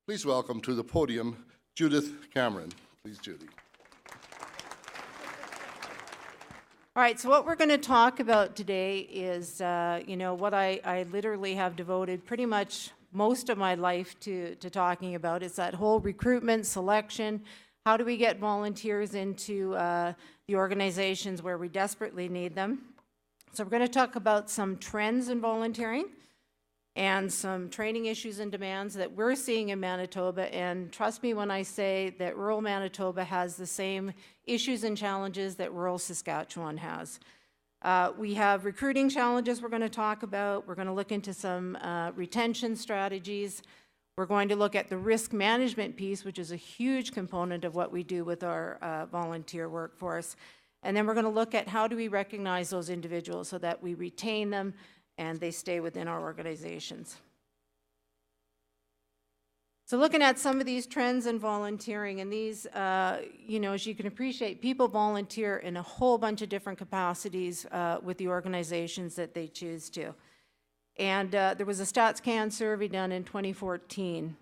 Please welcome to the podium Judith Cameron. Please, Judy. All right, so what we're going to talk about today is, what I literally have devoted pretty much most of my life to talking about. It's that whole recruitment, selection, how do we get volunteers into the organizations where we desperately need them. So we're going to talk about some trends in volunteering and some training issues and demands that we're seeing in Manitoba. And trust me when I say that rural Manitoba has the same issues and challenges that rural Saskatchewan has. We have recruiting challenges we're going to talk about. We're going to look into some retention strategies. We're going to look at the risk management piece, which is a huge component of what we do with our volunteer workforce. And then we're going to look at how do we recognize those individuals so that we retain them and they stay within our organizations. So looking at some of these trends in volunteering, and these, as you can appreciate, people volunteer in a whole bunch of different capacities with the organizations that they choose to. And there was a StatsCan survey done in 2014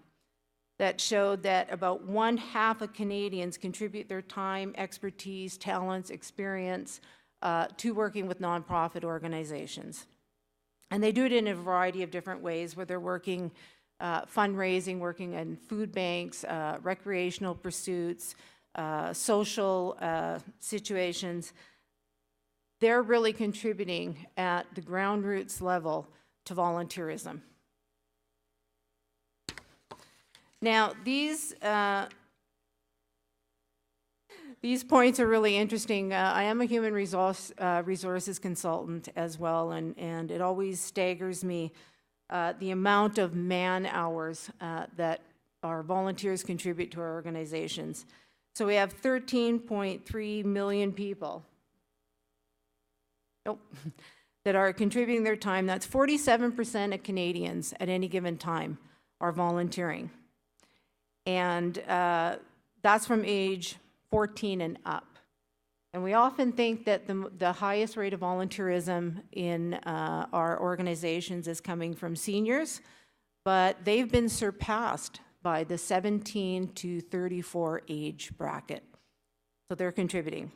that showed that about 1/2 of Canadians contribute their time, expertise, talents, experience to working with nonprofit organizations. And they do it in a variety of different ways, where they're working fundraising, working in food banks, recreational pursuits, social situations. They're really contributing at the ground roots level to volunteerism. Now, these points are really interesting. I am a human resources consultant as well, and it always staggers me the amount of man hours that our volunteers contribute to our organizations. So we have 13.3 million people that are contributing their time. That's 47% of Canadians at any given time are volunteering. And that's from age 14 and up. And we often think that the highest rate of volunteerism in our organizations is coming from seniors, but they've been surpassed by the 17 to 34 age bracket. So they're contributing.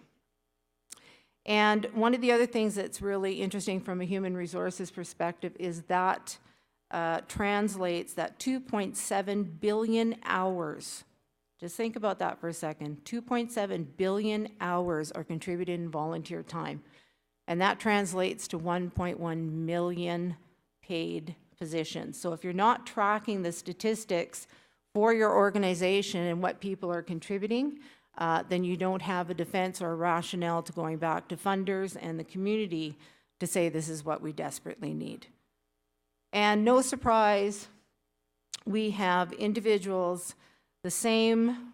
And one of the other things that's really interesting from a human resources perspective is that translates that 2.7 billion hours. Just think about that for a second. 2.7 billion hours are contributed in volunteer time. And that translates to 1.1 million paid positions. So if you're not tracking the statistics for your organization and what people are contributing, then you don't have a defense or a rationale to going back to funders and the community to say this is what we desperately need. And no surprise, we have individuals, the same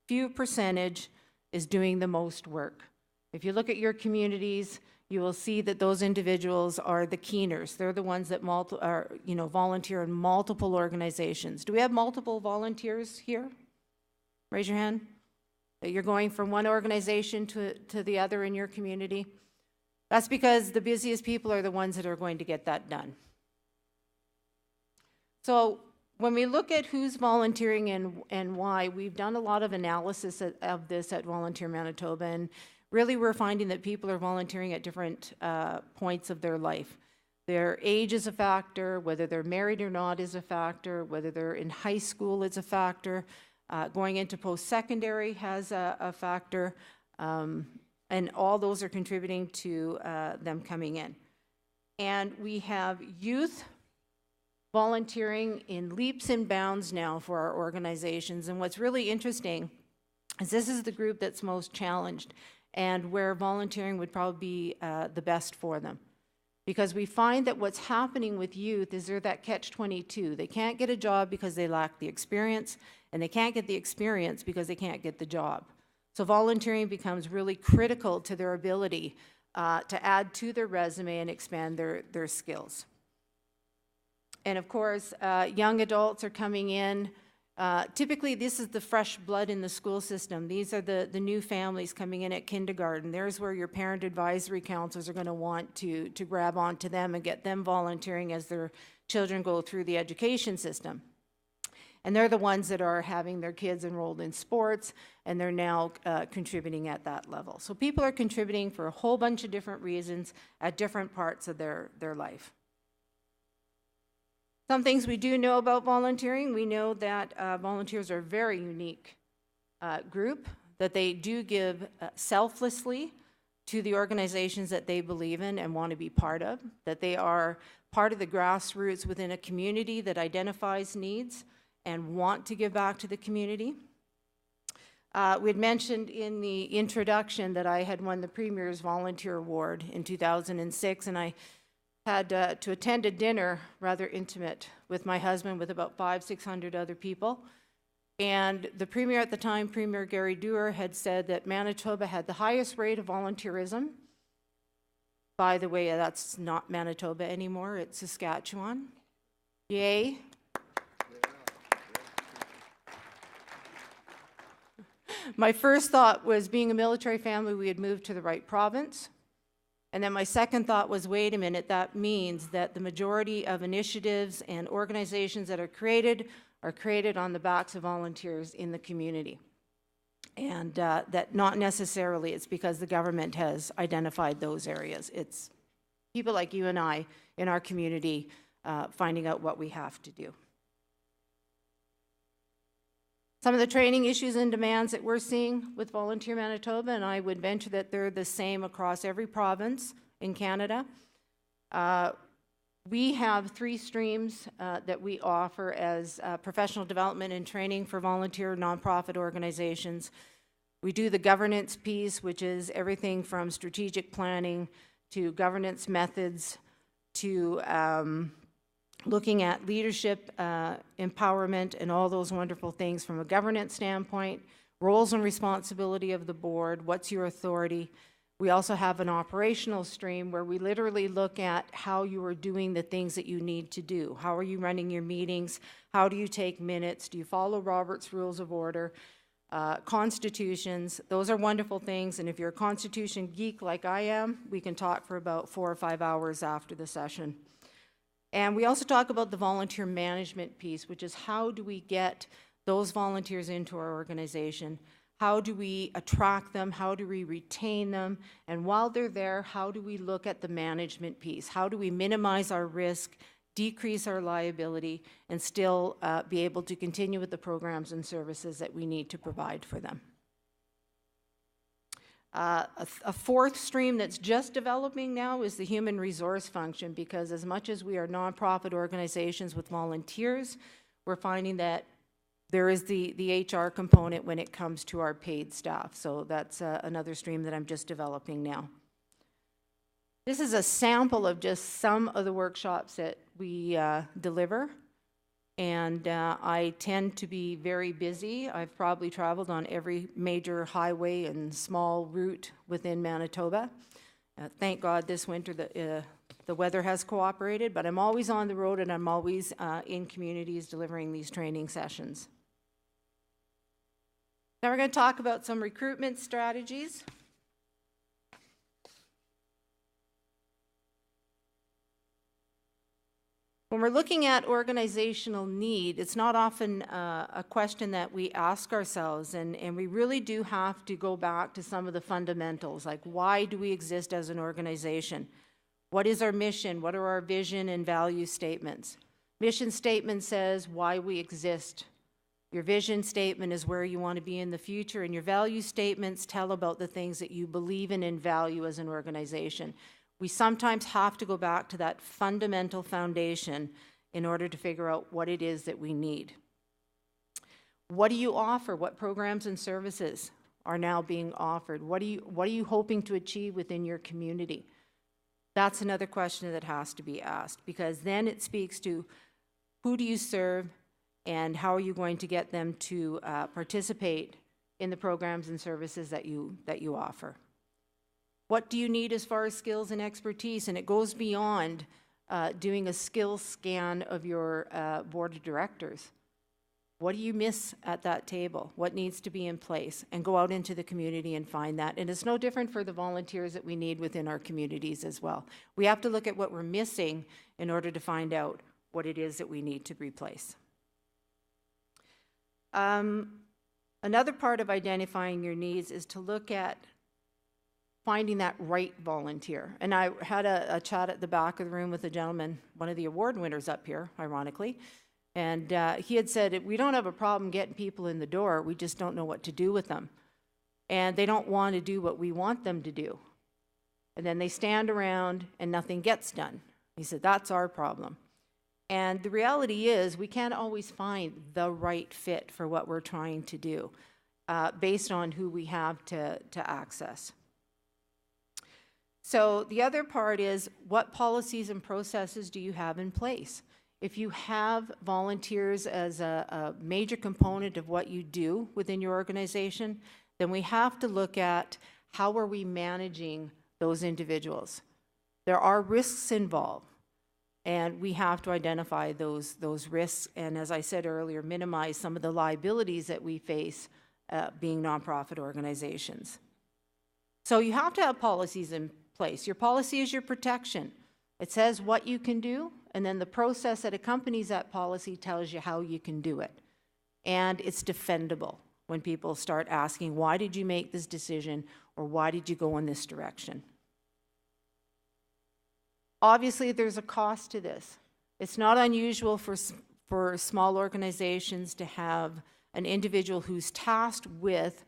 few percentage is doing the most work. If you look at your communities, you will see that those individuals are the keeners. They're the ones that volunteer in multiple organizations. Do we have multiple volunteers here? Raise your hand. That you're going from one organization to the other in your community. That's because the busiest people are the ones that are going to get that done. So when we look at who's volunteering and why, we've done a lot of analysis of this at Volunteer Manitoba, and really we're finding that people are volunteering at different points of their life. Their age is a factor, whether they're married or not is a factor, whether they're in high school is a factor, going into post-secondary has a factor, and all those are contributing to them coming in. And we have youth volunteering in leaps and bounds now for our organizations. And what's really interesting is this is the group that's most challenged and where volunteering would probably be the best for them. Because we find that what's happening with youth is they're that catch-22. They can't get a job because they lack the experience, and they can't get the experience because they can't get the job. So volunteering becomes really critical to their ability to add to their resume and expand their skills. And of course, young adults are coming in. Typically, this is the fresh blood in the school system. These are the new families coming in at kindergarten. There's where your parent advisory councils are going to want to grab onto them and get them volunteering as their children go through the education system. And they're the ones that are having their kids enrolled in sports, and they're now contributing at that level. So people are contributing for a whole bunch of different reasons at different parts of their life. Some things we do know about volunteering. We know that volunteers are a very unique group, that they do give selflessly to the organizations that they believe in and want to be part of, that they are part of the grassroots within a community that identifies needs and want to give back to the community. We had mentioned in the introduction that I had won the Premier's Volunteer Award in 2006, and I had to attend a dinner, rather intimate, with my husband with about 500-600 other people. And the Premier at the time, Premier Gary Dewar, had said that Manitoba had the highest rate of volunteerism. By the way, that's not Manitoba anymore, it's Saskatchewan. Yay. My first thought was, being a military family, we had moved to the right province. And then my second thought was, wait a minute, that means that the majority of initiatives and organizations that are created on the backs of volunteers in the community. And that not necessarily it's because the government has identified those areas. It's people like you and I in our community finding out what we have to do. Some of the training issues and demands that we're seeing with Volunteer Manitoba, and I would venture that they're the same across every province in Canada. We have 3 streams that we offer as professional development and training for volunteer nonprofit organizations. We do the governance piece, which is everything from strategic planning to governance methods to looking at leadership, empowerment, and all those wonderful things from a governance standpoint, roles and responsibility of the board, what's your authority. We also have an operational stream where we literally look at how you are doing the things that you need to do. How are you running your meetings? How do you take minutes? Do you follow Robert's Rules of Order? Constitutions, those are wonderful things, and if you're a constitution geek like I am, we can talk for about 4 or 5 hours after the session. And we also talk about the volunteer management piece, which is how do we get those volunteers into our organization? How do we attract them? How do we retain them? And while they're there, how do we look at the management piece? How do we minimize our risk, decrease our liability, and still be able to continue with the programs and services that we need to provide for them? A fourth stream that's just developing now is the human resource function, because as much as we are nonprofit organizations with volunteers, we're finding that there is the HR component when it comes to our paid staff. So that's another stream that I'm just developing now. This is a sample of just some of the workshops that we deliver. And I tend to be very busy. I've probably traveled on every major highway and small route within Manitoba. Thank God this winter the weather has cooperated, but I'm always on the road and I'm always in communities delivering these training sessions. Now we're going to talk about some recruitment strategies. When we're looking at organizational need, it's not often a question that we ask ourselves, and we really do have to go back to some of the fundamentals, like why do we exist as an organization? What is our mission? What are our vision and value statements? Mission statement says why we exist. Your vision statement is where you want to be in the future, and your value statements tell about the things that you believe in and value as an organization. We sometimes have to go back to that fundamental foundation in order to figure out what it is that we need. What do you offer? What programs and services are now being offered? What are you hoping to achieve within your community? That's another question that has to be asked, because then it speaks to who do you serve and how are you going to get them to participate in the programs and services that you offer. What do you need as far as skills and expertise? And it goes beyond doing a skills scan of your board of directors. What do you miss at that table? What needs to be in place? And go out into the community and find that. And it's no different for the volunteers that we need within our communities as well. We have to look at what we're missing in order to find out what it is that we need to replace. Another part of identifying your needs is to look at finding that right volunteer. And I had a chat at the back of the room with a gentleman, one of the award winners up here, ironically, and he had said, we don't have a problem getting people in the door, we just don't know what to do with them. And they don't want to do what we want them to do. And then they stand around and nothing gets done. He said, that's our problem. And the reality is we can't always find the right fit for what we're trying to do based on who we have to access. So the other part is, what policies and processes do you have in place? If you have volunteers as a major component of what you do within your organization, then we have to look at how are we managing those individuals. There are risks involved, and we have to identify those risks, and as I said earlier, minimize some of the liabilities that we face being nonprofit organizations. So you have to have policies in place. Your policy is your protection. It says what you can do, and then the process that accompanies that policy tells you how you can do it. And it's defendable when people start asking, why did you make this decision, or why did you go in this direction? Obviously, there's a cost to this. It's not unusual for small organizations to have an individual who's tasked with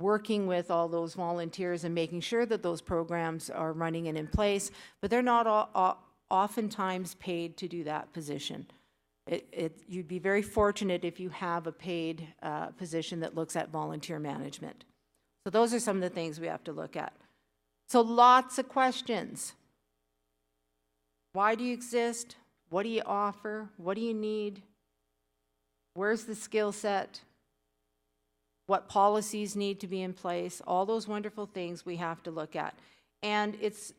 working with all those volunteers and making sure that those programs are running and in place, but they're not oftentimes paid to do that position. You'd be very fortunate if you have a paid position that looks at volunteer management. So those are some of the things we have to look at. So lots of questions. Why do you exist? What do you offer? What do you need? Where's the skill set? What policies need to be in place? All those wonderful things we have to look at. And it's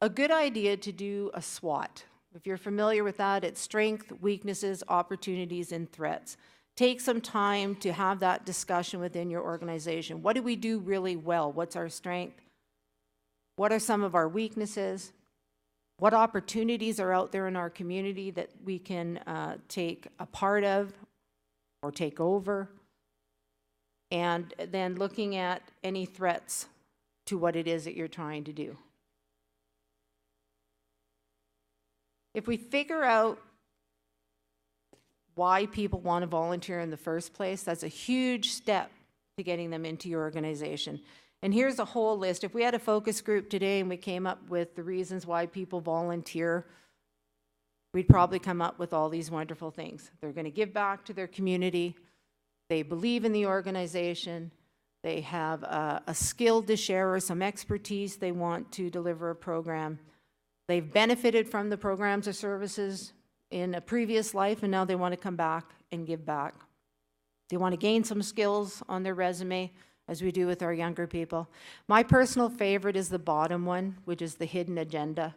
a good idea to do a SWOT. If you're familiar with that, it's strengths, weaknesses, opportunities, and threats. Take some time to have that discussion within your organization. What do we do really well? What's our strength? What are some of our weaknesses? What opportunities are out there in our community that we can take a part of or take over? And then looking at any threats to what it is that you're trying to do. If we figure out why people want to volunteer in the first place, that's a huge step to getting them into your organization. And here's a whole list. If we had a focus group today and we came up with the reasons why people volunteer, we'd probably come up with all these wonderful things. They're going to give back to their community. They believe in the organization. They have a skill to share or some expertise. They want to deliver a program. They've benefited from the programs or services in a previous life, and now they want to come back and give back. They want to gain some skills on their resume, as we do with our younger people. My personal favorite is the bottom one, which is the hidden agenda.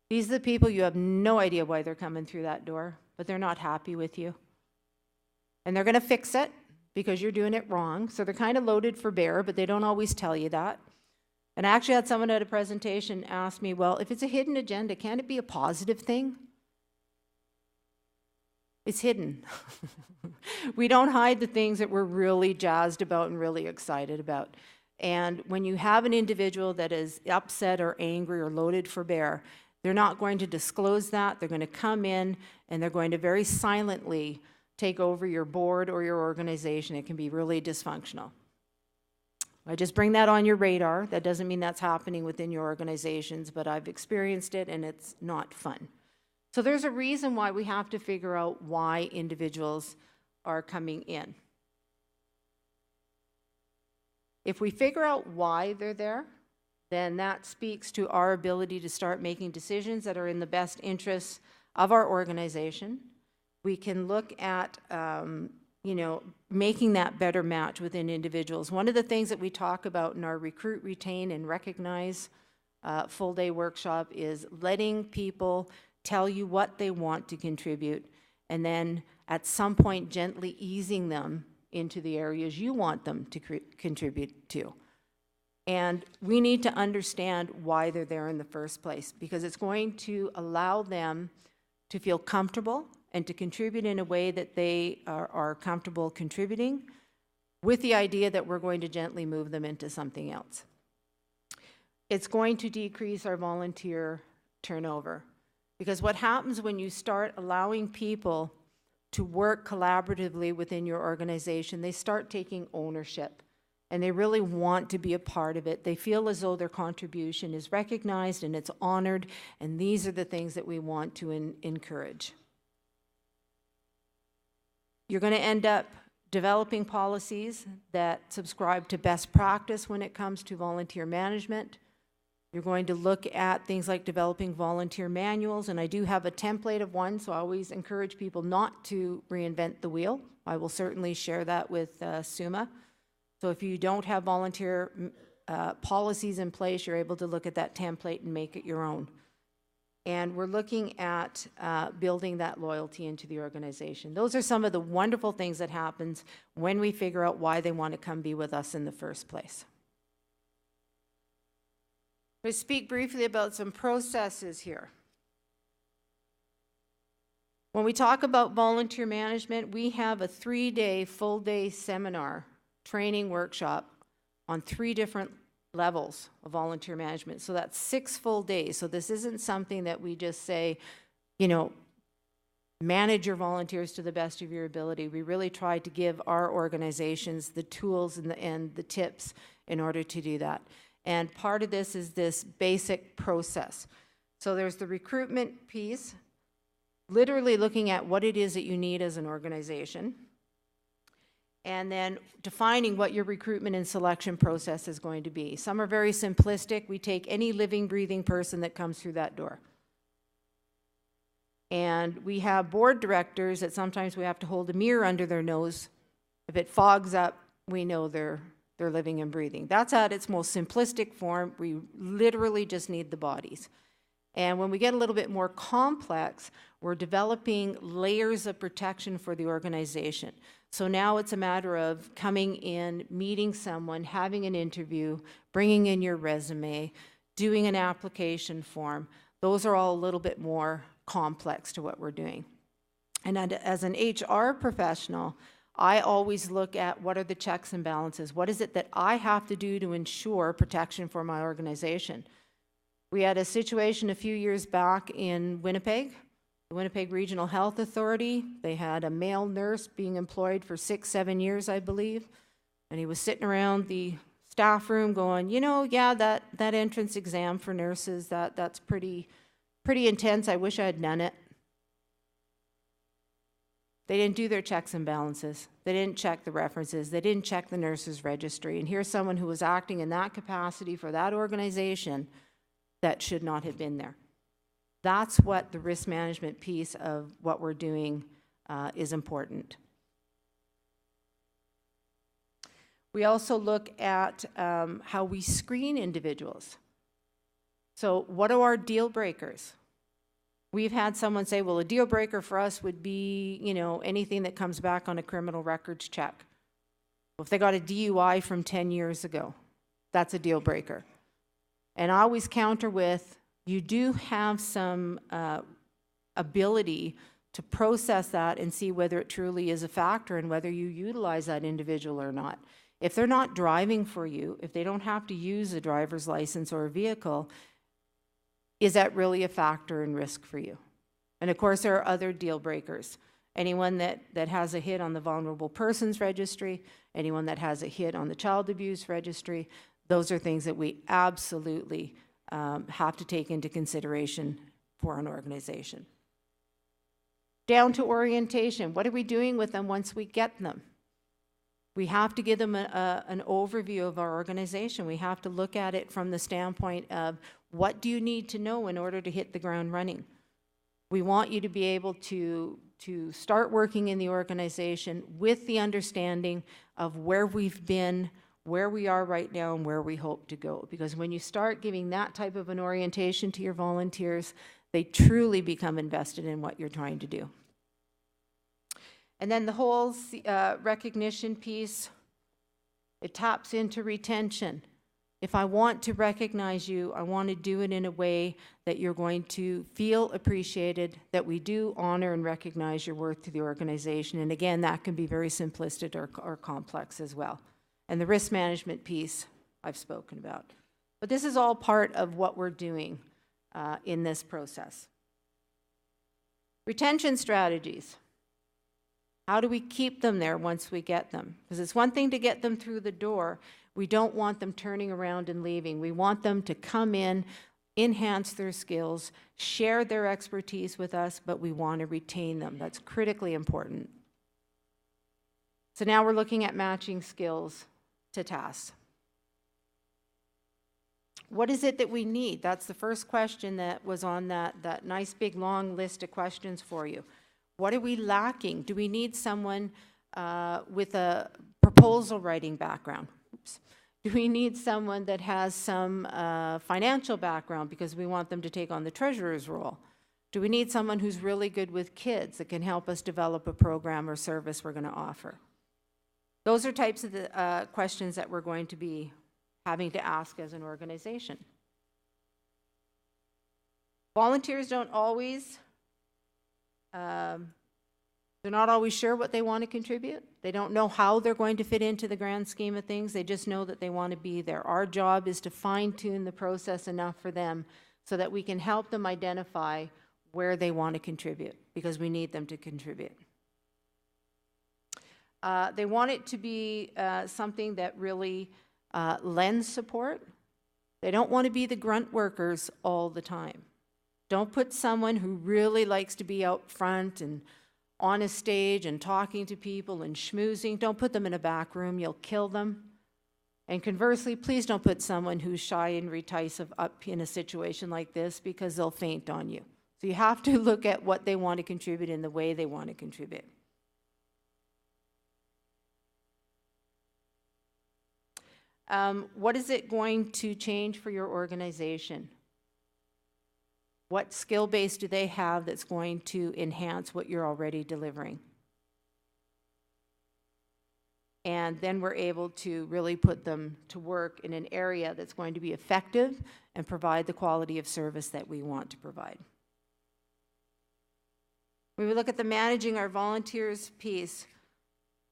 These are the people you have no idea why they're coming through that door, but they're not happy with you. And they're going to fix it because you're doing it wrong. So they're kind of loaded for bear, but they don't always tell you that. And I actually had someone at a presentation ask me, well, if it's a hidden agenda, can it be a positive thing? It's hidden. We don't hide the things that we're really jazzed about and really excited about. And when you have an individual that is upset or angry or loaded for bear, they're not going to disclose that. They're going to come in and they're going to very silently take over your board or your organization. It can be really dysfunctional. I just bring that on your radar. That doesn't mean that's happening within your organizations, but I've experienced it and it's not fun. So there's a reason why we have to figure out why individuals are coming in. If we figure out why they're there, then that speaks to our ability to start making decisions that are in the best interests of our organization. We can look at, making that better match within individuals. One of the things that we talk about in our recruit, retain, and recognize full-day workshop is letting people tell you what they want to contribute, and then at some point gently easing them into the areas you want them to contribute to. And we need to understand why they're there in the first place, because it's going to allow them to feel comfortable and to contribute in a way that they are comfortable contributing, with the idea that we're going to gently move them into something else. It's going to decrease our volunteer turnover, because what happens when you start allowing people to work collaboratively within your organization, they start taking ownership, and they really want to be a part of it. They feel as though their contribution is recognized and it's honored, and these are the things that we want to encourage. You're going to end up developing policies that subscribe to best practice when it comes to volunteer management. You're going to look at things like developing volunteer manuals, and I do have a template of one, so I always encourage people not to reinvent the wheel. I will certainly share that with SUMA. So if you don't have volunteer policies in place, you're able to look at that template and make it your own. And we're looking at building that loyalty into the organization. Those are some of the wonderful things that happens when we figure out why they want to come be with us in the first place. I'm going to speak briefly about some processes here. When we talk about volunteer management, we have a 3-day, full-day seminar, training workshop on 3 different levels of volunteer management. So that's 6 full days. So this isn't something that we just say, you know, manage your volunteers to the best of your ability. We really try to give our organizations the tools and the tips in order to do that. And part of this is this basic process. So there's the recruitment piece, literally looking at what it is that you need as an organization, and then defining what your recruitment and selection process is going to be. Some are very simplistic. We take any living, breathing person that comes through that door. And we have board directors that sometimes we have to hold a mirror under their nose. If it fogs up, we know they're living and breathing. That's at its most simplistic form. We literally just need the bodies. And when we get a little bit more complex, we're developing layers of protection for the organization. So now it's a matter of coming in, meeting someone, having an interview, bringing in your resume, doing an application form. Those are all a little bit more complex to what we're doing. And as an HR professional, I always look at what are the checks and balances. What is it that I have to do to ensure protection for my organization? We had a situation a few years back in Winnipeg, the Winnipeg Regional Health Authority. They had a male nurse being employed for 6-7 years, I believe, and he was sitting around the staff room going, you know, yeah, that entrance exam for nurses, that's pretty intense. I wish I had done it. They didn't do their checks and balances. They didn't check the references. They didn't check the nurses registry. And here's someone who was acting in that capacity for that organization that should not have been there. That's what the risk management piece of what we're doing is important. We also look at how we screen individuals. So what are our deal breakers? We've had someone say, well, a deal breaker for us would be, you know, anything that comes back on a criminal records check. Well, if they got a DUI from 10 years ago, that's a deal breaker. And I always counter with, you do have some ability to process that and see whether it truly is a factor and whether you utilize that individual or not. If they're not driving for you, if they don't have to use a driver's license or a vehicle, is that really a factor in risk for you? And of course, there are other deal breakers. Anyone that has a hit on the vulnerable persons registry, anyone that has a hit on the child abuse registry, those are things that we absolutely have to take into consideration for an organization. Down to orientation. What are we doing with them once we get them? We have to give them an overview of our organization. We have to look at it from the standpoint of what do you need to know in order to hit the ground running. We want you to be able to start working in the organization with the understanding of where we've been, where we are right now, and where we hope to go. Because when you start giving that type of an orientation to your volunteers, they truly become invested in what you're trying to do. And then the whole recognition piece, it taps into retention. If I want to recognize you, I want to do it in a way that you're going to feel appreciated, that we do honor and recognize your worth to the organization. And again, that can be very simplistic or complex as well. And the risk management piece I've spoken about. But this is all part of what we're doing in this process. Retention strategies. How do we keep them there once we get them? Because it's one thing to get them through the door. We don't want them turning around and leaving. We want them to come in, enhance their skills, share their expertise with us, but we want to retain them. That's critically important. So now we're looking at matching skills to tasks. What is it that we need? That's the first question that was on that nice big long list of questions for you. What are we lacking? Do we need someone with a proposal writing background? Oops. Do we need someone that has some financial background because we want them to take on the treasurer's role? Do we need someone who's really good with kids that can help us develop a program or service we're going to offer? Those are types of the questions that we're going to be having to ask as an organization. Volunteers don't always they're not always sure what they want to contribute. They don't know how they're going to fit into the grand scheme of things. They just know that they want to be there. Our job is to fine-tune the process enough for them so that we can help them identify where they want to contribute, because we need them to contribute. They want it to be something that really lends support. They don't want to be the grunt workers all the time. Don't put someone who really likes to be out front and on a stage and talking to people and schmoozing. Don't put them in a back room. You'll kill them. And conversely, please don't put someone who's shy and reticent up in a situation like this, because they'll faint on you. So you have to look at what they want to contribute in the way they want to contribute. What is it going to change for your organization? What skill base do they have that's going to enhance what you're already delivering? And then we're able to really put them to work in an area that's going to be effective and provide the quality of service that we want to provide. When we look at the managing our volunteers piece,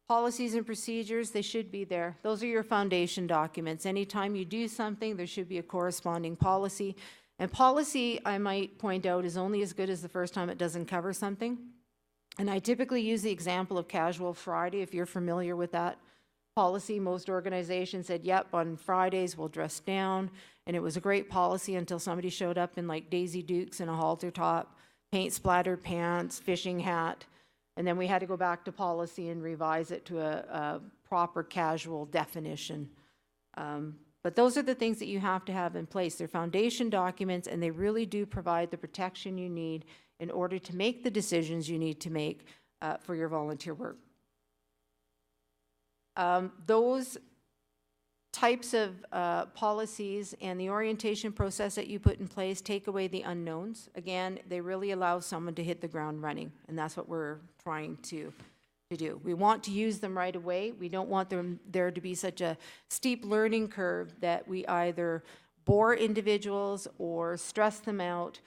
policies and procedures, they should be there. Those are your foundation documents. Anytime you do something, there should be a corresponding policy. And policy, I might point out, is only as good as the first time it doesn't cover something. And I typically use the example of Casual Friday. If you're familiar with that policy, most organizations said, yep, on Fridays we'll dress down. And it was a great policy until somebody showed up in like Daisy Dukes and a halter top, paint splattered pants, fishing hat. And then we had to go back to policy and revise it to a proper casual definition. But those are the things that you have to have in place. They're foundation documents, and they really do provide the protection you need in order to make the decisions you need to make for your volunteer work. Those types of policies and the orientation process that you put in place take away the unknowns. Again, they really allow someone to hit the ground running, and that's what we're trying to do. We want to use them right away. We don't want there to be such a steep learning curve that we either bore individuals or stress them out.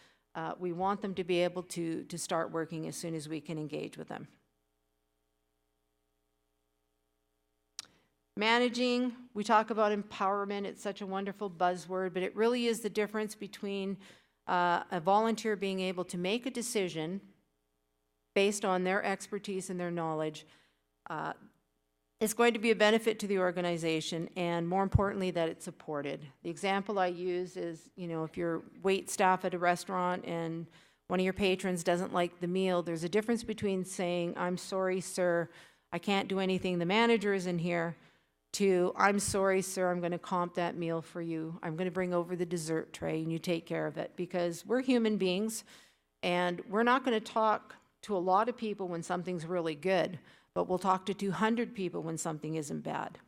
We want them to be able to start working as soon as we can engage with them. Managing, we talk about empowerment. It's such a wonderful buzzword, but it really is the difference between a volunteer being able to make a decision based on their expertise and their knowledge. It's going to be a benefit to the organization, and more importantly, that it's supported. The example I use is, if you're wait staff at a restaurant and one of your patrons doesn't like the meal, there's a difference between saying, I'm sorry, sir, I can't do anything, the manager is in here, to, I'm sorry, sir, I'm going to comp that meal for you. I'm going to bring over the dessert tray and you take care of it, because we're human beings and we're not going to talk to a lot of people when something's really good, but we'll talk to 200 people when something isn't bad.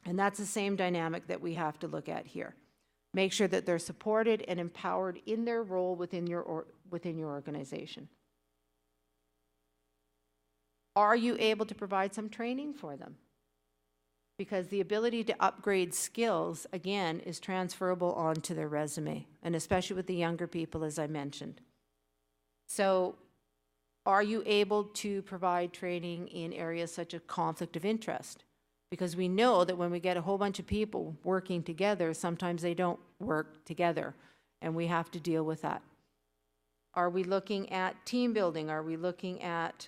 And that's the same dynamic that we have to look at here. Make sure that they're supported and empowered in their role within your organization. Are you able to provide some training for them? because the ability to upgrade skills, again, is transferable onto their resume, and especially with the younger people, as I mentioned. So are you able to provide training in areas such as conflict of interest? Because we know that when we get a whole bunch of people working together, sometimes they don't work together, and we have to deal with that. Are we looking at team building? Are we looking at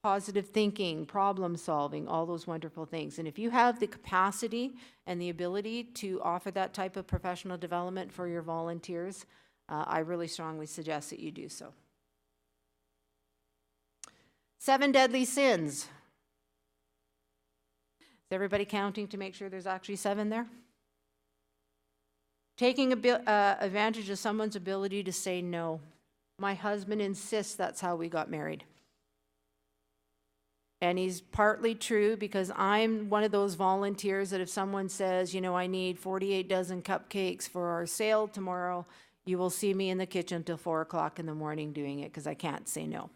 positive thinking, problem solving, all those wonderful things? And if you have the capacity and the ability to offer that type of professional development for your volunteers, I really strongly suggest that you do so. 7 deadly sins. Is everybody counting to make sure there's actually 7 there? Taking advantage of someone's ability to say no. My husband insists that's how we got married. And he's partly true, because I'm one of those volunteers that if someone says, you know, I need 48 dozen cupcakes for our sale tomorrow, you will see me in the kitchen till 4 o'clock in the morning doing it, because I can't say no.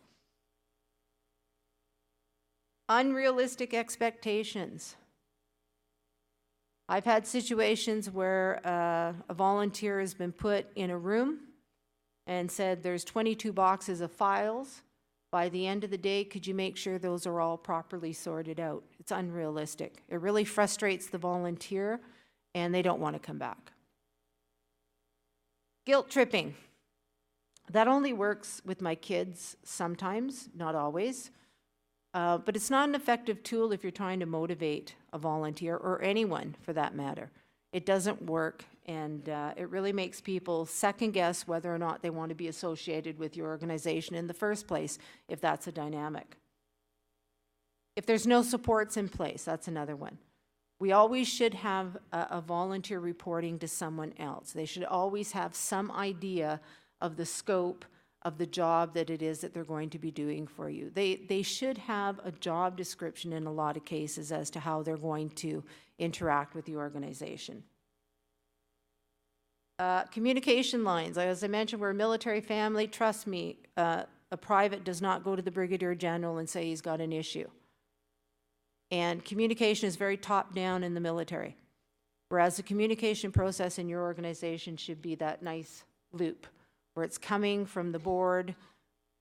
Unrealistic expectations. I've had situations where a volunteer has been put in a room and said, there's 22 boxes of files. By the end of the day, could you make sure those are all properly sorted out? It's unrealistic. It really frustrates the volunteer, and they don't want to come back. Guilt tripping. That only works with my kids sometimes, not always. But it's not an effective tool if you're trying to motivate a volunteer, or anyone for that matter. It doesn't work, and it really makes people second guess whether or not they want to be associated with your organization in the first place, if that's a dynamic. If there's no supports in place, that's another one. We always should have a volunteer reporting to someone else. They should always have some idea of the scope of the job that it is that they're going to be doing for you. They should have a job description in a lot of cases as to how they're going to interact with the organization. Communication lines. As I mentioned, we're a military family. Trust me, a private does not go to the Brigadier General and say he's got an issue. And communication is very top-down in the military, whereas the communication process in your organization should be that nice loop, where it's coming from the board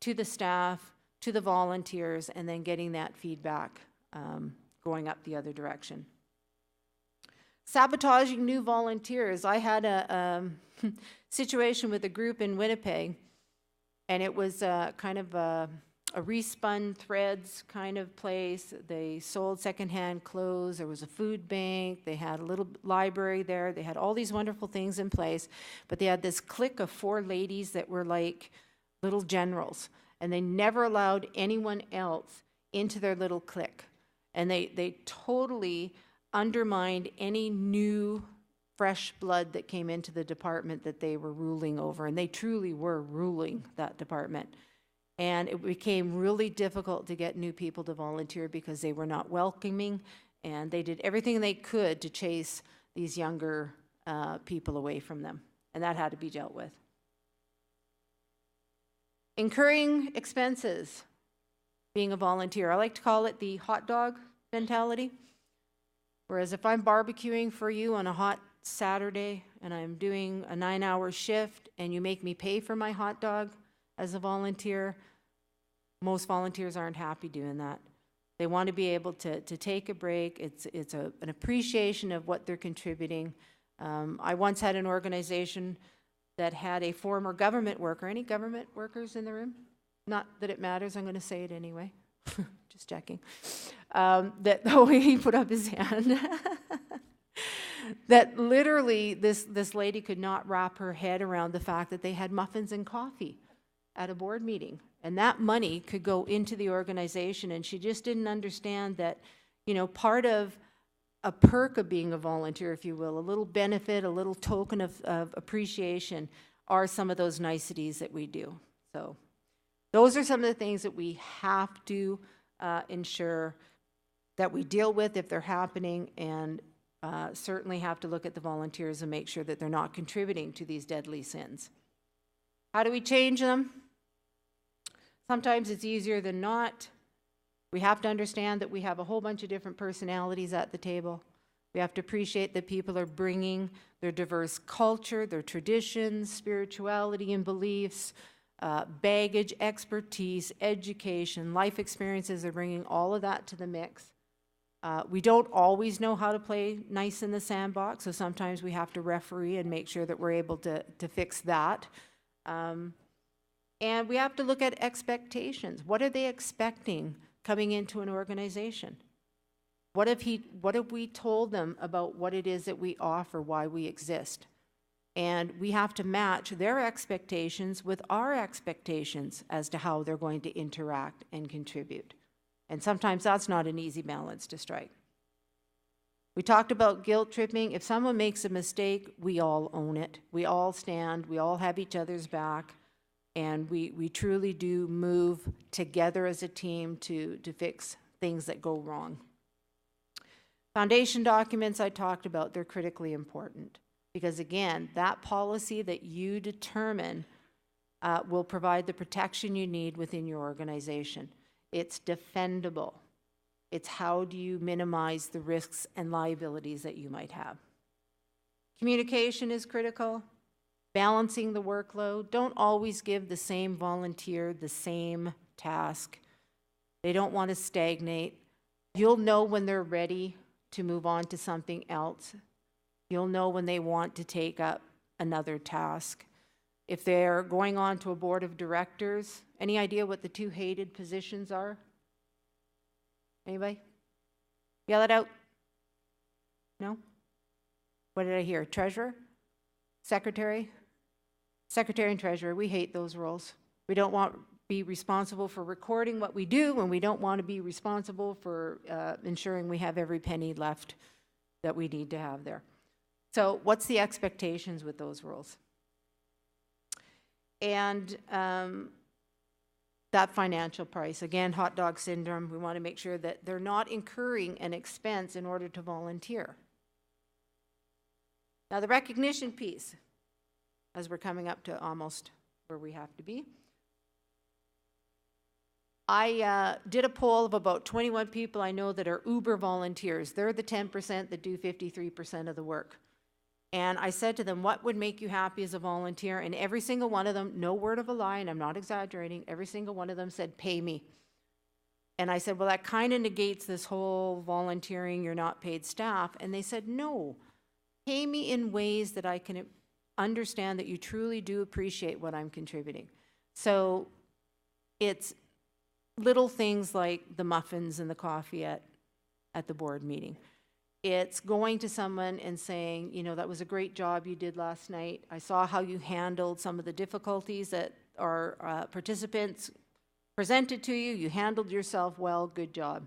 to the staff, to the volunteers, and then getting that feedback going up the other direction. Sabotaging new volunteers. I had a situation with a group in Winnipeg, and it was kind of a respun threads kind of place. They sold secondhand clothes. There was a food bank. They had a little library there. They had all these wonderful things in place, but they had this clique of 4 ladies that were like little generals, and they never allowed anyone else into their little clique. And they totally undermined any new fresh blood that came into the department that they were ruling over, and they truly were ruling that department. And it became really difficult to get new people to volunteer because they were not welcoming, and they did everything they could to chase these younger people away from them, and that had to be dealt with. Incurring expenses, being a volunteer. I like to call it the hot dog mentality. Whereas if I'm barbecuing for you on a hot Saturday and I'm doing a 9-hour shift and you make me pay for my hot dog as a volunteer, most volunteers aren't happy doing that. They want to be able to take a break. It's an appreciation of what they're contributing. I once had an organization that had a former government worker. Any government workers in the room? Not that it matters, I'm going to say it anyway. Just checking. That the way he put up his hand. That literally this lady could not wrap her head around the fact that they had muffins and coffee at a board meeting. And that money could go into the organization, and she just didn't understand that, you know, part of a perk of being a volunteer, if you will, a little benefit, a little token of appreciation are some of those niceties that we do. So those are some of the things that we have to ensure that we deal with if they're happening, and certainly have to look at the volunteers and make sure that they're not contributing to these deadly sins. How do we change them? Sometimes it's easier than not. We have to understand that we have a whole bunch of different personalities at the table. We have to appreciate that people are bringing their diverse culture, their traditions, spirituality and beliefs, baggage, expertise, education, life experiences. They're bringing all of that to the mix. We don't always know how to play nice in the sandbox, so sometimes we have to referee and make sure that we're able to fix that. And we have to look at expectations. What are they expecting coming into an organization? What have we told them about what it is that we offer, why we exist? And we have to match their expectations with our expectations as to how they're going to interact and contribute. And sometimes that's not an easy balance to strike. We talked about guilt tripping. If someone makes a mistake, we all own it. We all stand, we all have each other's back, and we truly do move together as a team to fix things that go wrong. Foundation documents I talked about, they're critically important because, again, that policy that you determine will provide the protection you need within your organization. It's defendable. It's how do you minimize the risks and liabilities that you might have. Communication is critical. Balancing the workload. Don't always give the same volunteer the same task. They don't want to stagnate. You'll know when they're ready to move on to something else. You'll know when they want to take up another task. If they're going on to a board of directors, any idea what the two hated positions are? Anybody? Yell it out. No? What did I hear? Treasurer? Secretary? Secretary and treasurer, we hate those roles. We don't want to be responsible for recording what we do, and we don't want to be responsible for ensuring we have every penny left that we need to have there. So what's the expectations with those roles? And that financial price, again, hot dog syndrome, we want to make sure that they're not incurring an expense in order to volunteer. Now the recognition piece, as we're coming up to almost where we have to be. I did a poll of about 21 people I know that are Uber volunteers. They're the 10% that do 53% of the work. And I said to them, what would make you happy as a volunteer? And every single one of them, no word of a lie, and I'm not exaggerating, every single one of them said, pay me. And I said, well, that kind of negates this whole volunteering, you're not paid staff. And they said, no, pay me in ways that I can understand that you truly do appreciate what I'm contributing. So it's little things like the muffins and the coffee at the board meeting. It's going to someone and saying, you know, that was a great job you did last night. I saw how you handled some of the difficulties that our participants presented to you. You handled yourself well, good job.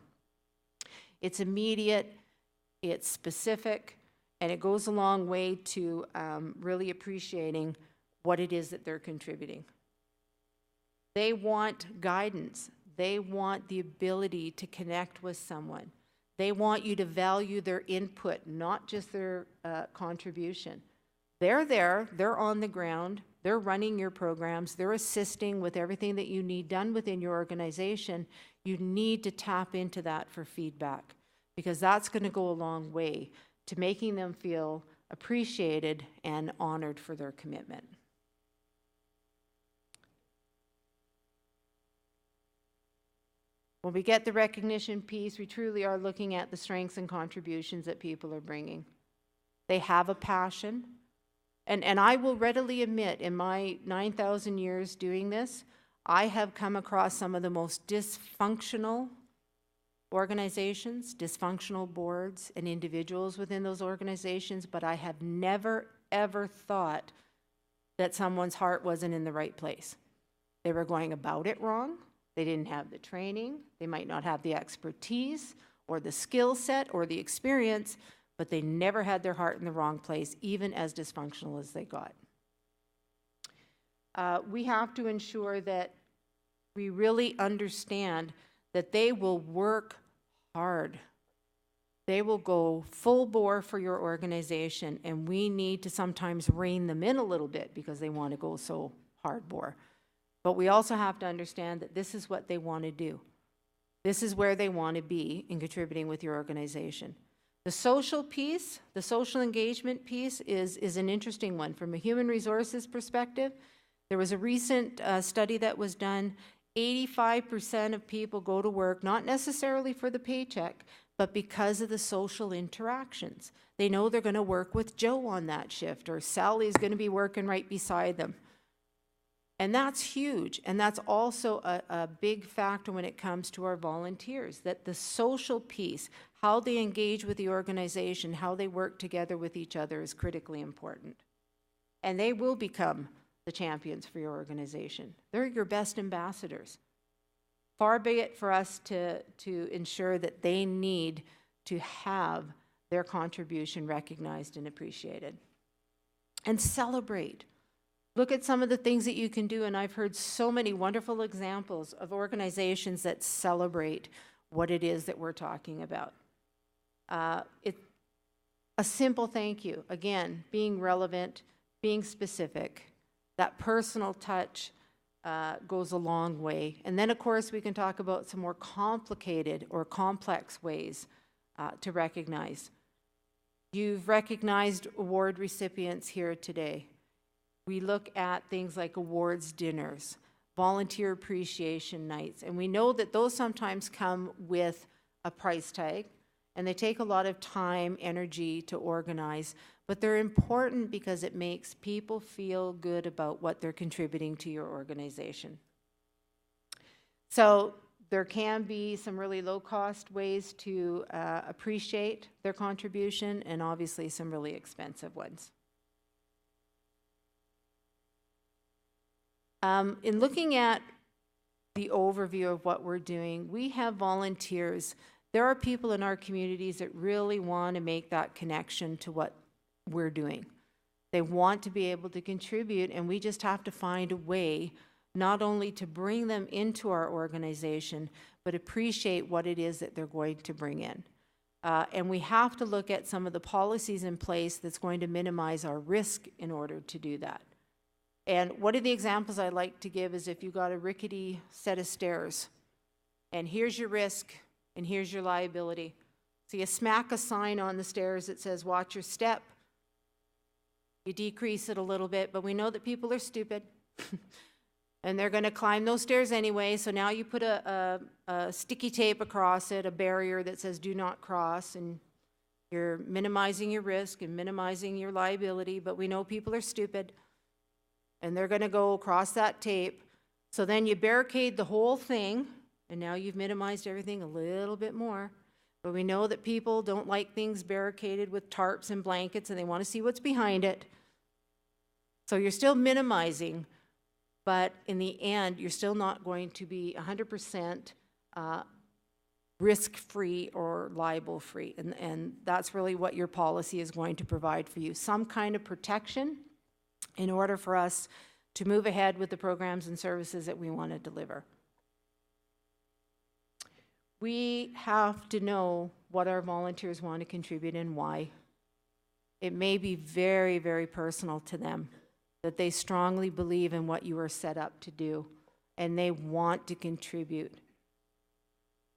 It's immediate, it's specific, and it goes a long way to really appreciating what it is that they're contributing. They want guidance. They want the ability to connect with someone. They want you to value their input, not just their contribution. They're there, they're on the ground, they're running your programs, they're assisting with everything that you need done within your organization. You need to tap into that for feedback because that's going to go a long way to making them feel appreciated and honored for their commitment. When we get the recognition piece, we truly are looking at the strengths and contributions that people are bringing. They have a passion. And I will readily admit, in my 9,000 years doing this, I have come across some of the most dysfunctional organizations, dysfunctional boards and individuals within those organizations, but I have never, ever thought that someone's heart wasn't in the right place. They were going about it wrong. They didn't have the training, they might not have the expertise or the skill set or the experience, but they never had their heart in the wrong place, even as dysfunctional as they got. We have to ensure that we really understand that they will work hard. They will go full bore for your organization, and we need to sometimes rein them in a little bit because they want to go so hard bore. But we also have to understand that this is what they want to do. This is where they want to be in contributing with your organization. The social piece, the social engagement piece is an interesting one. From a human resources perspective, there was a recent study that was done. 85% of people go to work, not necessarily for the paycheck, but because of the social interactions. They know they're going to work with Joe on that shift, or Sally's going to be working right beside them. And that's huge. And that's also a big factor when it comes to our volunteers, that the social piece, how they engage with the organization, how they work together with each other is critically important. And they will become the champions for your organization. They're your best ambassadors. Far be it for us to ensure that they need to have their contribution recognized and appreciated. And celebrate. Look at some of the things that you can do, and I've heard so many wonderful examples of organizations that celebrate what it is that we're talking about. A simple thank you, again, being relevant, being specific, that personal touch goes a long way. And then, of course, we can talk about some more complicated or complex ways to recognize. You've recognized award recipients here today. We look at things like awards dinners, volunteer appreciation nights, and we know that those sometimes come with a price tag, and they take a lot of time, energy to organize, but they're important because it makes people feel good about what they're contributing to your organization. So there can be some really low-cost ways to appreciate their contribution, and obviously some really expensive ones. In looking at the overview of what we're doing, we have volunteers. There are people in our communities that really want to make that connection to what we're doing. They want to be able to contribute, and we just have to find a way not only to bring them into our organization, but appreciate what it is that they're going to bring in. And we have to look at some of the policies in place that's going to minimize our risk in order to do that. And one of the examples I like to give is if you've got a rickety set of stairs, and here's your risk, and here's your liability. So you smack a sign on the stairs that says, watch your step. You decrease it a little bit, but we know that people are stupid, and they're going to climb those stairs anyway, so now you put a sticky tape across it, a barrier that says do not cross, and you're minimizing your risk and minimizing your liability, but we know people are stupid, and they're going to go across that tape. So then you barricade the whole thing, and now you've minimized everything a little bit more. But we know that people don't like things barricaded with tarps and blankets, and they want to see what's behind it. So you're still minimizing, but in the end, you're still not going to be 100% risk-free or liable-free. And that's really what your policy is going to provide for you. Some kind of protection in order for us to move ahead with the programs and services that we want to deliver. We have to know what our volunteers want to contribute and why. It may be very, very personal to them, that they strongly believe in what you are set up to do, and they want to contribute.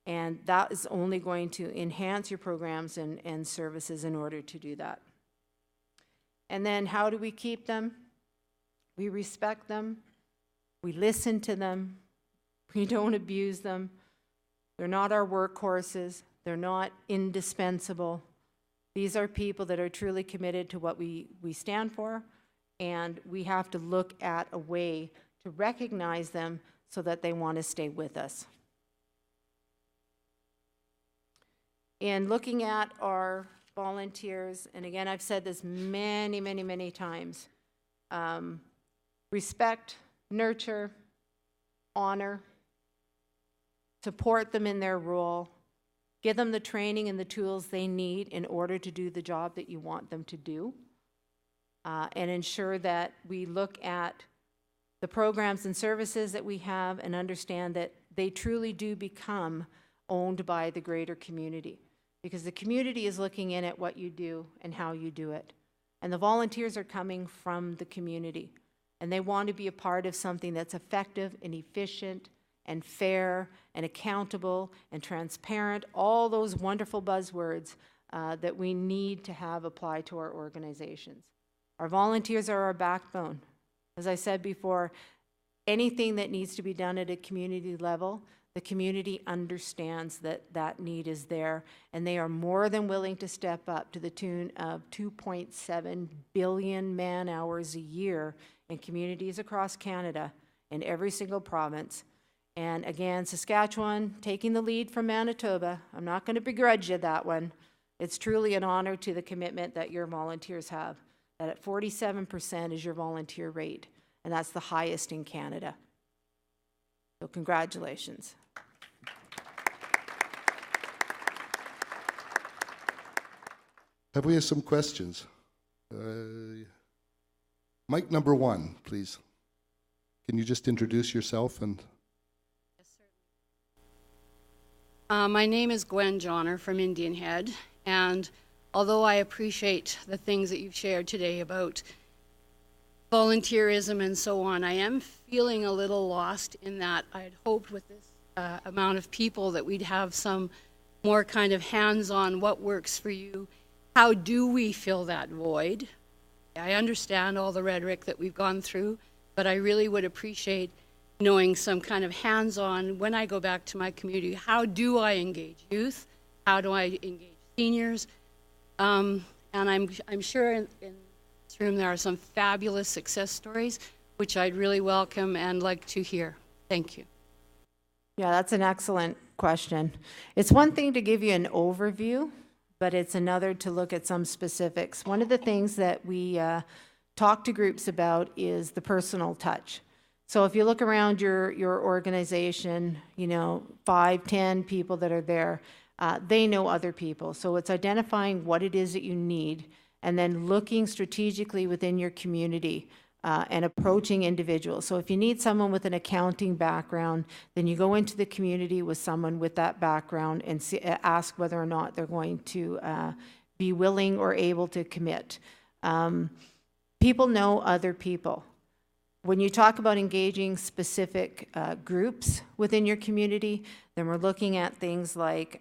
And that is only going to enhance your programs and services in order to do that. And then how do we keep them? We respect them. We listen to them. We don't abuse them. They're not our workhorses. They're not indispensable. These are people that are truly committed to what we stand for, and we have to look at a way to recognize them so that they want to stay with us. In looking at our volunteers, and again, I've said this many, many, many times, respect, nurture, honor, support them in their role, give them the training and the tools they need in order to do the job that you want them to do, and ensure that we look at the programs and services that we have and understand that they truly do become owned by the greater community, because the community is looking in at what you do and how you do it. And the volunteers are coming from the community, and they want to be a part of something that's effective and efficient and fair and accountable and transparent, all those wonderful buzzwords that we need to have apply to our organizations. Our volunteers are our backbone. As I said before, anything that needs to be done at a community level, the community understands that that need is there, and they are more than willing to step up to the tune of 2.7 billion man-hours a year in communities across Canada, in every single province. And again, Saskatchewan taking the lead from Manitoba. I'm not going to begrudge you that one. It's truly an honor to the commitment that your volunteers have. That at 47% is your volunteer rate, and that's the highest in Canada. So congratulations. Have we some questions? Mic number 1, please. Can you just introduce yourself? And Yes, sir. My name is Gwen Johnner from Indian Head, and although I appreciate the things that you've shared today about volunteerism and so on, I am feeling a little lost in that I had hoped with this amount of people that we'd have some more kind of hands-on what works for you. How do we fill that void? I understand all the rhetoric that we've gone through, but I really would appreciate knowing some kind of hands-on, when I go back to my community, how do I engage youth? How do I engage seniors? And I'm sure in this room there are some fabulous success stories, which I'd really welcome and like to hear. Thank you. Yeah, that's an excellent question. It's one thing to give you an overview, but it's another to look at some specifics. One of the things that we talk to groups about is the personal touch. So if you look around your organization, 5, 10 people that are there, they know other people. So it's identifying what it is that you need and then looking strategically within your community and approaching individuals. So if you need someone with an accounting background, then you go into the community with someone with that background and ask whether or not they're going to be willing or able to commit. People know other people. When you talk about engaging specific groups within your community, then we're looking at things like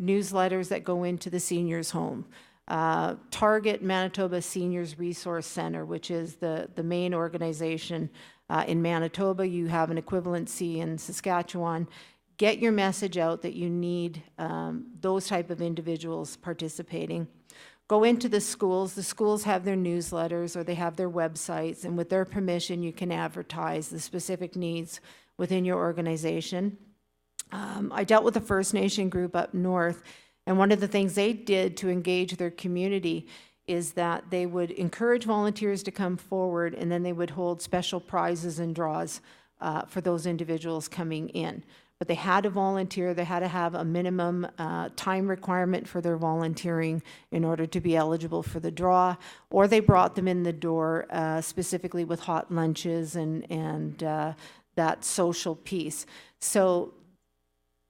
newsletters that go into the seniors' home. Target Manitoba Seniors Resource Center, which is the main organization in Manitoba. You have an equivalency in Saskatchewan. Get your message out that you need those type of individuals participating. Go into the schools. The schools have their newsletters or they have their websites, and with their permission, you can advertise the specific needs within your organization. I dealt with a First Nation group up north, and one of the things they did to engage their community is that they would encourage volunteers to come forward, and then they would hold special prizes and draws for those individuals coming in. But they had to volunteer. They had to have a minimum time requirement for their volunteering in order to be eligible for the draw, or they brought them in the door specifically with hot lunches and that social piece. So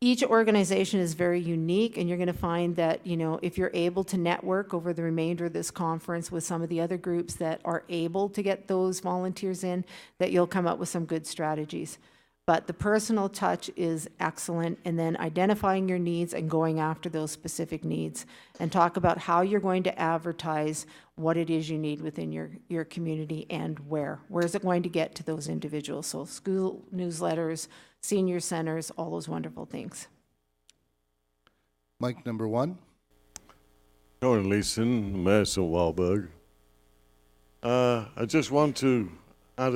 each organization is very unique, and you're going to find that, if you're able to network over the remainder of this conference with some of the other groups that are able to get those volunteers in, that you'll come up with some good strategies. But the personal touch is excellent, and then identifying your needs and going after those specific needs, and talk about how you're going to advertise what it is you need within your community and where. Where is it going to get to those individuals? So school newsletters, senior centers, all those wonderful things. mic number 1. John Leeson, Mayor of Wahlberg. I just want to add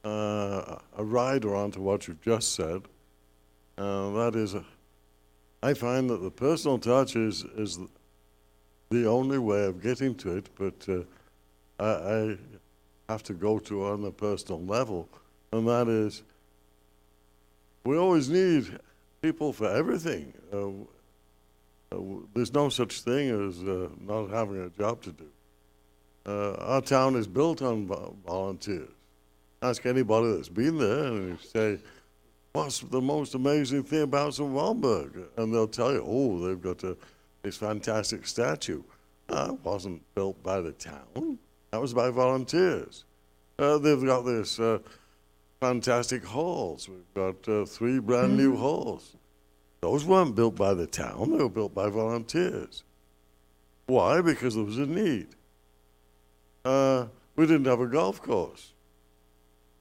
a rider onto what you've just said. That is, I find that the personal touch is the only way of getting to it, but I have to go to on a personal level, and that is, we always need people for everything. There's no such thing as not having a job to do. Our town is built on volunteers. Ask anybody that's been there and you say, what's the most amazing thing about St. Wahlberg? And they'll tell you, oh, they've got this fantastic statue. It wasn't built by the town. That was by volunteers. They've got this fantastic halls. We've got 3 brand new halls. Those weren't built by the town, they were built by volunteers. Why? Because there was a need. We didn't have a golf course,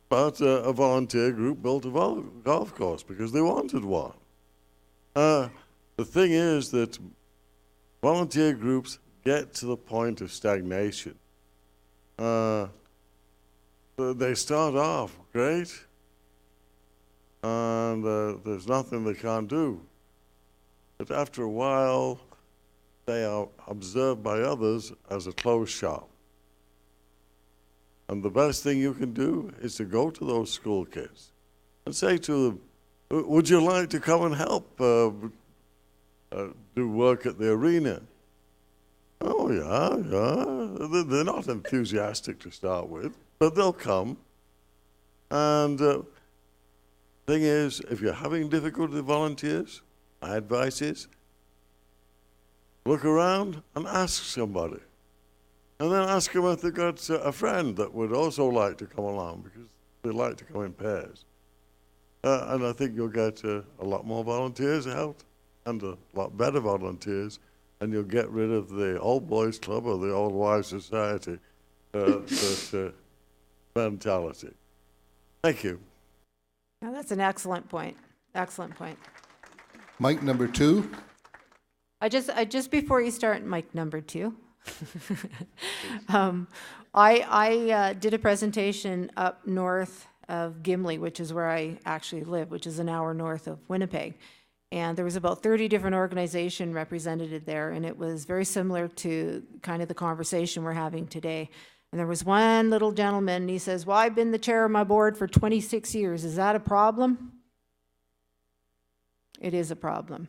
but a volunteer group built a golf course because they wanted one. The thing is that volunteer groups get to the point of stagnation. They start off great, and there's nothing they can't do. But after a while, they are observed by others as a closed shop. And the best thing you can do is to go to those school kids and say to them, would you like to come and help do work at the arena? Oh, yeah. They're not enthusiastic to start with, but they'll come. And thing is, if you're having difficulty with volunteers, my advice is look around and ask somebody. And then ask them if they've got a friend that would also like to come along, because they like to come in pairs. And I think you'll get a lot more volunteers out and a lot better volunteers, and you'll get rid of the old boys club or the old wives society mentality. Thank you. Now, that's an excellent point. Excellent point. Mic number 2. I just before you start, mic number 2. I did a presentation up north of Gimli, which is where I actually live, which is an hour north of Winnipeg. And there was about 30 different organizations represented there, and it was very similar to kind of the conversation we're having today. And there was one little gentleman, and he says, well, I've been the chair of my board for 26 years. Is that a problem? It is a problem.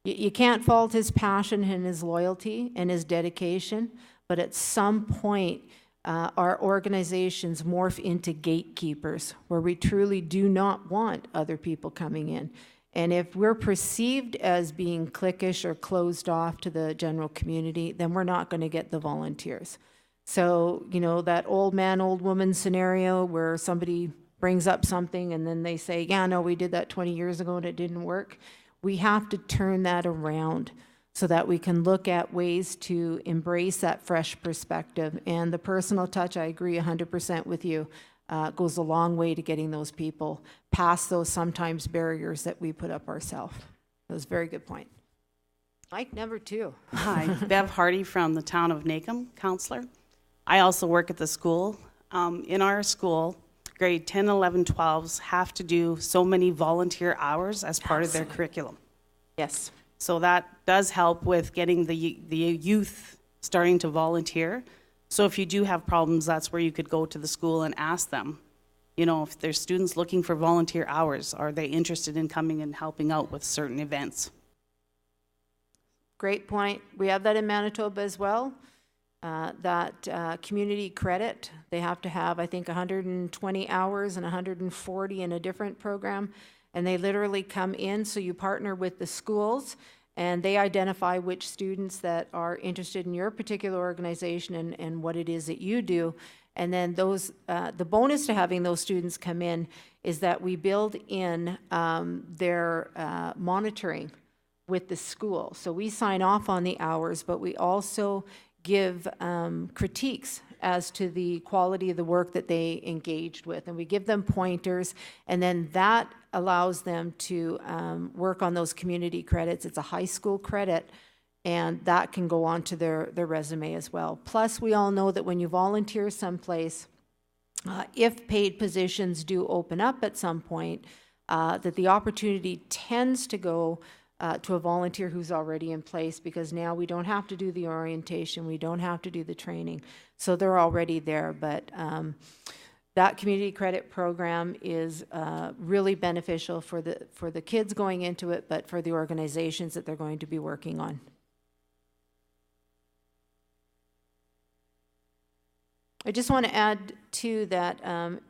You can't fault his passion and his loyalty and his dedication, but at some point, our organizations morph into gatekeepers where we truly do not want other people coming in. And if we're perceived as being cliquish or closed off to the general community, then we're not going to get the volunteers. So, you know, that old man, old woman scenario where somebody brings up something and then they say, yeah, no, we did that 20 years ago and it didn't work. We have to turn that around so that we can look at ways to embrace that fresh perspective. And the personal touch, I agree 100% with you, goes a long way to getting those people past those sometimes barriers that we put up ourselves. That was a very good point. Mic number 2. Hi, Bev Hardy from the town of Nacum, counselor. I also work at the school. In our school, grade 10, 11, 12s have to do so many volunteer hours as part of their curriculum. Yes. So that does help with getting the youth starting to volunteer. So if you do have problems, that's where you could go to the school and ask them, you know, if there's students looking for volunteer hours, are they interested in coming and helping out with certain events? Great point. We have that in Manitoba as well. Community credit, they have to have, I think, 120 hours and 140 in a different program. And they literally come in, so you partner with the schools, and they identify which students that are interested in your particular organization and what it is that you do. And then those, the bonus to having those students come in is that we build in their monitoring with the school. So we sign off on the hours, but we also give critiques as to the quality of the work that they engaged with. And we give them pointers, and then that allows them to work on those community credits. It's a high school credit, and that can go on to their resume as well. Plus, we all know that when you volunteer someplace, if paid positions do open up at some point, that the opportunity tends to go to a volunteer who's already in place, because now we don't have to do the orientation, we don't have to do the training, so they're already there. But that community credit program is really beneficial for the kids going into it, but for the organizations that they're going to be working on. I just want to add too that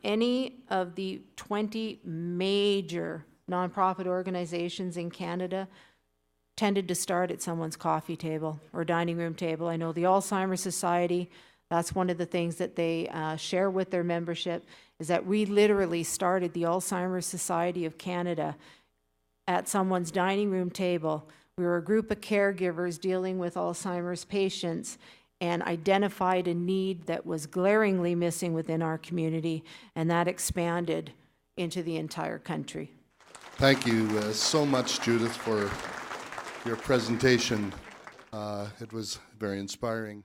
any of the 20 major nonprofit organizations in Canada tended to start at someone's coffee table or dining room table. I know the Alzheimer's Society, that's one of the things that they share with their membership. is that we literally started the Alzheimer's Society of Canada at someone's dining room table. We were a group of caregivers dealing with Alzheimer's patients and identified a need that was glaringly missing within our community, and that expanded into the entire country. Thank you so much, Judith, for your presentation. It was very inspiring.